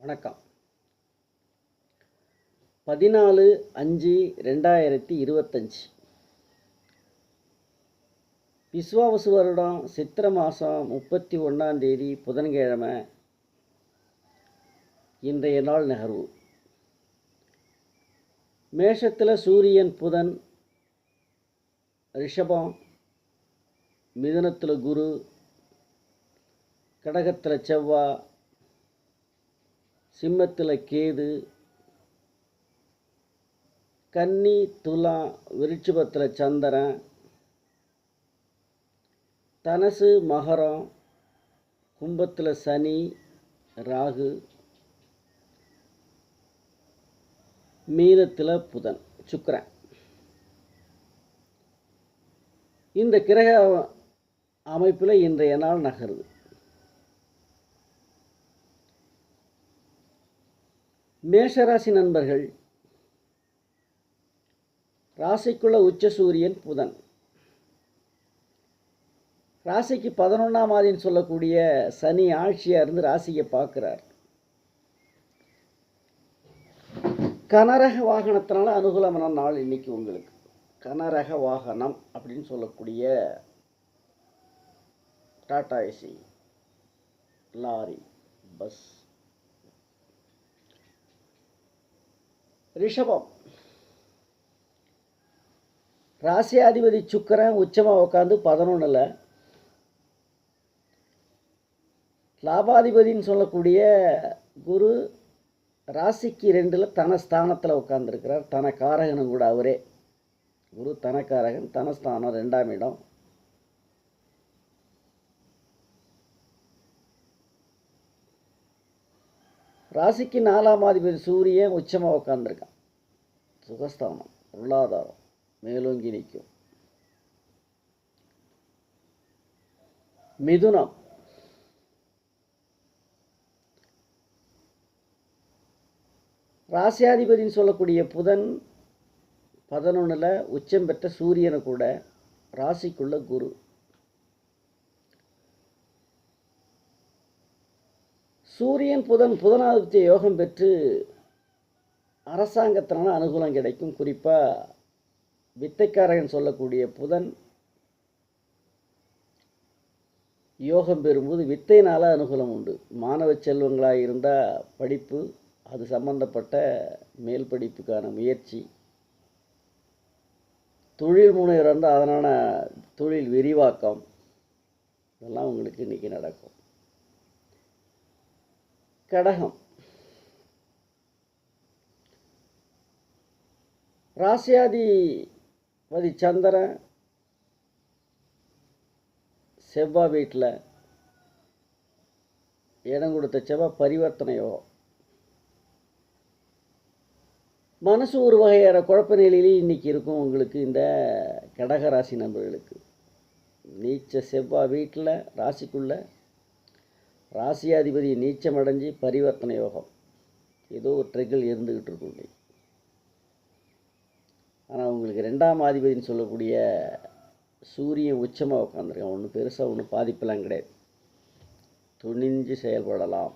வணக்கம். 14/5/2025 விசுவாவசு வருடம் சித்திரை மாதம் 31ஆம் தேதி புதன்கிழமை. இன்றைய நாள் நகர்வு. மேஷத்தில் சூரியன் புதன், ரிஷபம், மிதுனத்தில் குரு, கடகத்தில் செவ்வாய், சிம்மத்தில் கேது, கன்னி, துலாம், விருச்சிகத்தில் சந்திரன், தனுசு, மகரம், கும்பத்தில் சனி, ராகு, மீனத்தில் புதன், சுக்கிரன். இந்த கிரக அமைப்பில் இன்றைய நாள் நகருது. மேஷராசி நண்பர்கள், ராசிக்குள்ள உச்ச சூரியன் புதன். ராசிக்கு 11ஆம் ஆதின்னு சொல்லக்கூடிய சனி ஆட்சியாக இருந்து ராசியை பார்க்குறார். கனரக வாகனத்தினால அனுகூலமான நாள் இன்னைக்கு உங்களுக்கு. கனரக வாகனம் அப்படின்னு சொல்லக்கூடிய டாடா ஏசி, லாரி, பஸ். ரிஷபம், ராசியாதிபதி சுக்கிரன் உச்சமாக உட்காந்து 11ல். லாபாதிபதின்னு சொல்லக்கூடிய குரு ராசிக்கு 2ல் தனஸ்தானத்தில் உட்காந்துருக்கிறார். தனக்காரகனும் கூட அவரே. குரு தனக்காரகன், தனஸ்தானம் 2ஆம் இடம். ராசிக்கு 4ஆம் அதிபதி சூரியன் உச்சமாக உட்காந்துருக்கான். சுகஸ்தானம், பொருளாதாரம் மேலோங்கி நிற்கும். மிதுனம், ராசியாதிபதினு சொல்லக்கூடிய புதன் 11ல் உச்சம் பெற்ற சூரியனை கூட. ராசிக்குள்ள குரு. சூரியன் புதன் புதனாதித்ய யோகம் பெற்று அரசாங்கத்தினால அனுகூலம் கிடைக்கும். குறிப்பாக வித்தைக்காரகன் சொல்லக்கூடிய புதன் யோகம் பெறும்போது வித்தையினால் அனுகூலம் உண்டு. மாணவ செல்வங்களாக இருந்தால் படிப்பு, அது சம்பந்தப்பட்ட மேல் படிப்புக்கான முயற்சி. தொழில் முனைவர் இருந்தால் அதனான தொழில் விரிவாக்கம், இதெல்லாம் உங்களுக்கு இன்றைக்கி நடக்கும். கடகம், ராசியாதிபதி சந்திரன் செவ்வாய் வீட்டில். இடம் கொடுத்த செவ்வாய் பரிவர்த்தனை யோகம். மனசு ஒரு வகையான குழப்ப நிலையிலே இன்றைக்கி இருக்கும் உங்களுக்கு. இந்த கடகராசி நண்பர்களுக்கு நீச்ச செவ்வாய் வீட்டில் ராசிக்குள்ள ராசியாதிபதி நீச்சம் அடைஞ்சு பரிவர்த்தனை யோகம். ஏதோ ஒரு ட்ரிகிள் இருந்துக்கிட்டு இருக்கும். ஆனால் உங்களுக்கு 2ஆம் அதிபதினு சொல்லக்கூடிய சூரியன் உச்சமாக உட்காந்துருக்கேன். ஒன்றும் பெருசாக ஒன்றும் பாதிப்பெல்லாம் கிடையாது. துணிஞ்சு செயல்படலாம்.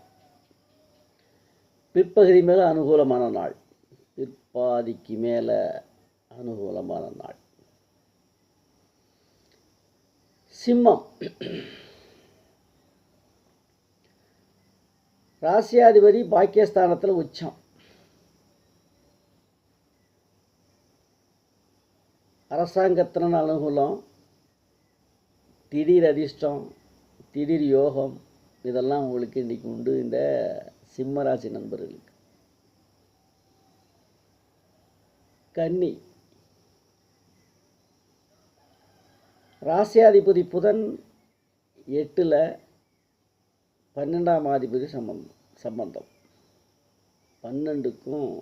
பிற்பகுதி மேலே அனுகூலமான நாள். பிற்பாதிக்கு மேலே அனுகூலமான நாள். சிம்மம், ராசியாதிபதி பாக்கியஸ்தானத்தில் உச்சம். அரசாங்கத்தின அனுகூலம், திடீர் அதிர்ஷ்டம், திடீர் யோகம், இதெல்லாம் உங்களுக்கு இன்றைக்கி உண்டு இந்த சிம்மராசி நண்பர்களுக்கு. கன்னி, ராசியாதிபதி புதன் 8ல், 12ஆம் அதிபதி சம்பந்தம். 12க்கும்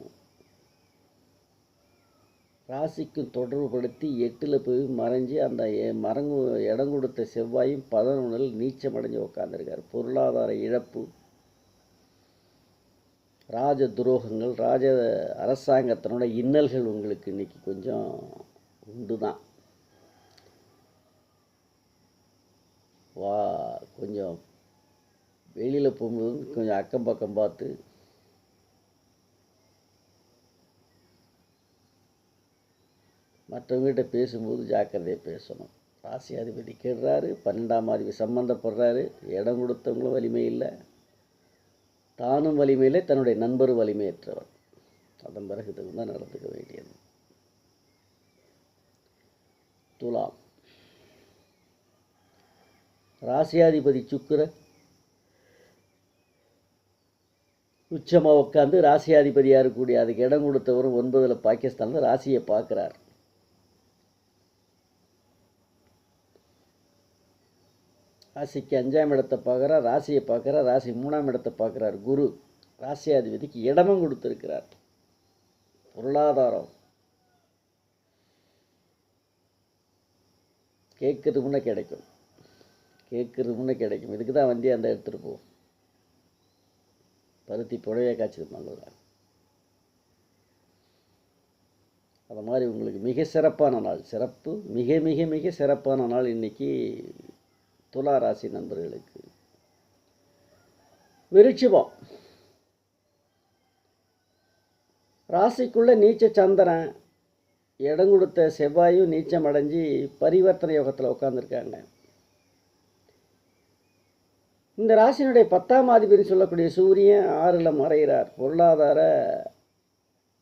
ராசிக்கும் தொடர்புபடுத்தி 8ல் போய் மறைஞ்சி அந்த இடம் கொடுத்த செவ்வாயும் 11ல் நீச்சம் அடைஞ்சு உட்காந்துருக்கார். பொருளாதார இழப்பு, ராஜ துரோகங்கள், அரசாங்கத்தினோட இன்னல்கள் உங்களுக்கு இன்றைக்கி கொஞ்சம் உண்டு தான். கொஞ்சம் வெளியில் போகும்போது கொஞ்சம் அக்கம் பக்கம் பார்த்து மற்றவங்ககிட்ட பேசும்போது ஜாக்கிரதையாக பேசணும். ராசியாதிபதி கெடுறாரு, 12ஆம் அதிபதி சம்பந்தப்படுறாரு, இடம் கொடுத்தவங்களும் வலிமை இல்லை, தானும் வலிமை இல்லை, தன்னுடைய நண்பரும் வலிமையற்றவர். அதன் பிறகு தான் நடந்துக்க வேண்டியது. துலாம் ராசியாதிபதி சுக்கிரன் உச்சமாக உட்காந்து ராசியாதிபதியாக இருக்கக்கூடிய அதுக்கு இடம் கொடுத்தவரும் 9ல் பாகிஸ்தானில் ராசியை பார்க்குறார். ராசிக்கு 5ஆம் இடத்தை பார்க்குறார், ராசியை பார்க்குறார், ராசி 3ஆம் இடத்தை பார்க்குறார். குரு ராசியாதிபதிக்கு இடமும் கொடுத்துருக்கிறார். பொருளாதாரம் கேட்குறது முன்னே கிடைக்கும், இதுக்கு தான் வண்டி அந்த எடுத்துகிட்டு போகும். பருத்தி புடவையை காய்ச்சிருப்பாங்க. அது மாதிரி உங்களுக்கு மிக சிறப்பான நாள், மிக மிக மிக சிறப்பான நாள் இன்றைக்கி துலா ராசி நண்பர்களுக்கு. விருச்சிகம் ராசிக்குள்ளே நீச்ச சந்திரன், இடம் கொடுத்த செவ்வாயும் நீச்சம் அடைஞ்சி பரிவர்த்தனை யோகத்தில் உட்காந்துருக்காங்க. இந்த ராசியினுடைய 10ஆம் அதிபதி சொல்லக்கூடிய சூரியன் 6ல் மறைகிறார். பொருளாதார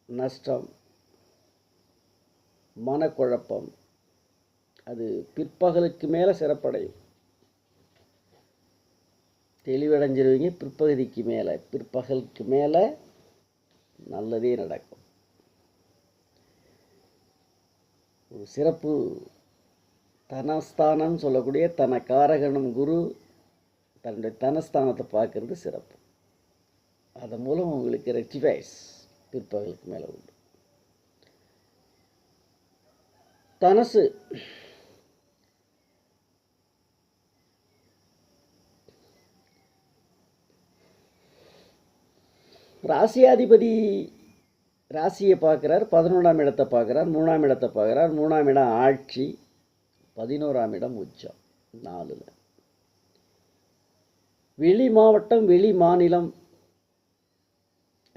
நஷ்டம், மனக்குழப்பம், அது பிற்பகலுக்கு மேலே சிறப்படையும். தெளிவடைஞ்சிருவீங்க. பிற்பகலுக்கு மேலே நல்லதே நடக்கும். ஒரு சிறப்பு தனஸ்தானம் சொல்லக்கூடிய தனக்காரகனும் குரு தன்னுடைய தனஸ்தானத்தை பார்க்கறது சிறப்பு. அதன் மூலம் உங்களுக்கு ரெக்டிஃபைஸ் பிற்பகலுக்கு மேலே உண்டு. தனுசு ராசியாதிபதி ராசியை பார்க்குறார், 11ஆம் இடத்தை பார்க்குறார், 3ஆம் இடத்தை பார்க்குறார். 3ஆம் இடம் ஆட்சி, 11ஆம் இடம் உச்சம் 4ல். வெளி மாவட்டம், வெளி மாநிலம்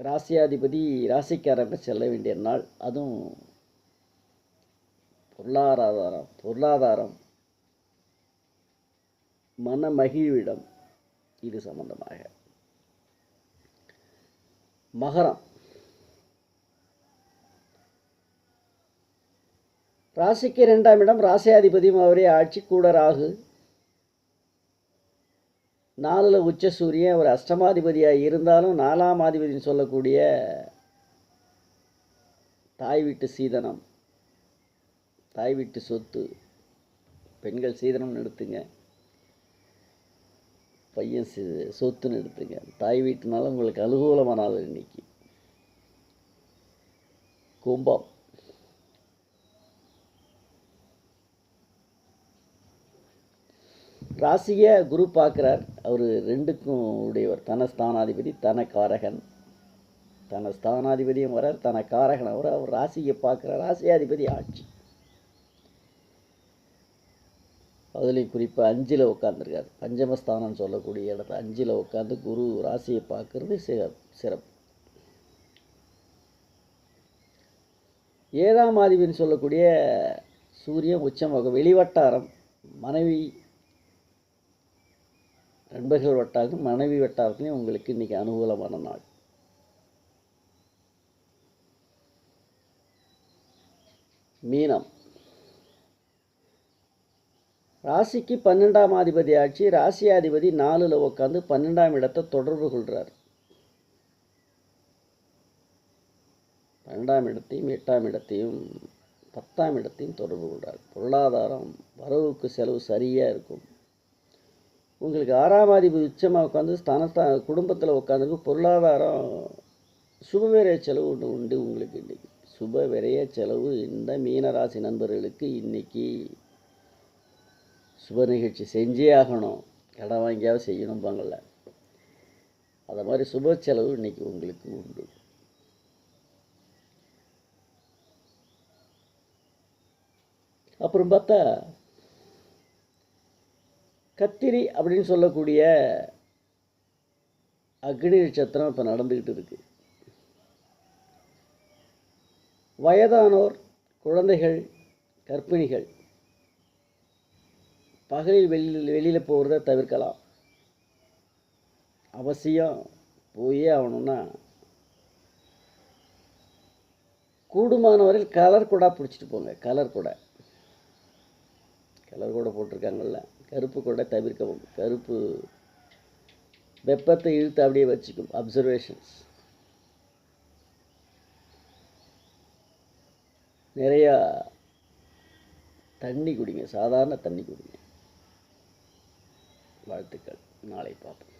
ராசியாதிபதி ராசிக்காரங்க செல்ல வேண்டிய நாள். அதுவும் பொருளாதாரம் மன மகிழ்விடம் இது சம்பந்தமாக. மகரம் ராசிக்கு 2ஆம் இடம், ராசியாதிபதியும் அவரே ஆட்சி, கூட ராகு, 4ல் உச்ச சூரியன். அவர் அஷ்டமாதிபதியாக இருந்தாலும் 4ஆம் அதிபதினு சொல்லக்கூடிய தாய் வீட்டு சீதனம், தாய் வீட்டு சொத்து, பெண்கள் சீதனம்னு எடுத்துங்க, பையன் சொத்துன்னு எடுத்துங்க. தாய் வீட்டுனால உங்களுக்கு அனுகூலமான நாள் இன்னைக்கு. கும்பம் ராசியை குரு பார்க்குறார். அவர் 2க்கும் உடையவர், தனஸ்தானாதிபதி, தனக்காரகன். தனஸ்தானாதிபதியும் வரார், தனக்காரகன் அவர் ராசியை பார்க்குறார். ராசியாதிபதி ஆட்சி, அதுலேயும் குறிப்பாக 5ல் உட்காந்துருக்கார். பஞ்சமஸ்தானம் சொல்லக்கூடிய இடத்துல 5ல் உட்காந்து குரு ராசியை பார்க்கறது சிறப்பு. 7ஆம் அதிபதினு சொல்லக்கூடிய சூரியன் உச்சமாக வெளிவட்டாரம், மனைவி நண்பர்கள் வட்டாரத்தும் மனைவி வட்டாரத்துலையும் உங்களுக்கு இன்றைக்கி அனுகூலமான நாள். மீனம் ராசிக்கு 12ஆம் அதிபதி ஆட்சி, ராசியாதிபதி 4ல் உட்காந்து 12ஆம் இடத்தை தொடர்பு கொள்கிறார். 12ஆம் இடத்தையும் 8ஆம் இடத்தையும் 10ஆம் இடத்தையும் தொடர்பு கொள்கிறார். பொருளாதாரம் வரவுக்கு செலவு சரியாக இருக்கும். உங்களுக்கு 6ஆம் அதிபதி உச்சமாக உட்காந்து குடும்பத்தில் உட்காந்துருக்கு. பொருளாதாரம் சுபவிரய செலவு உண்டு உங்களுக்கு இன்றைக்கி. சுபவிரய செலவு இந்த மீனராசி நண்பர்களுக்கு இன்றைக்கி சுப நிகழ்ச்சி செஞ்சே ஆகணும், கடன் வாங்கியாவது செய்யணும்பாங்கள்ல, அதை மாதிரி சுப செலவு இன்றைக்கி உங்களுக்கு உண்டு. அப்புறம் பார்த்தா கத்திரி அப்படின்னு சொல்லக்கூடிய அக்னி நட்சத்திரம் இப்போ நடந்துக்கிட்டு இருக்குது. வயதானோர், குழந்தைகள், கர்ப்பிணிகள் பகலில் வெளியில் போகிறத தவிர்க்கலாம். அவசியம் போயே ஆகணும்னா கூடுமானவரையில் கலர் கூட பிடிச்சிட்டு போங்க. கலர் கூட போட்டிருக்காங்கல்ல, கருப்பு கூட தவிர்க்கவும். கருப்பு வெப்பத்தை இழுத்து அப்படியே வச்சுக்கும். அப்சர்வேஷன்ஸ். நிறையா தண்ணி குடிங்க, சாதாரண தண்ணி குடிங்க. வாழ்த்துக்கள். நாளை பார்ப்போம்.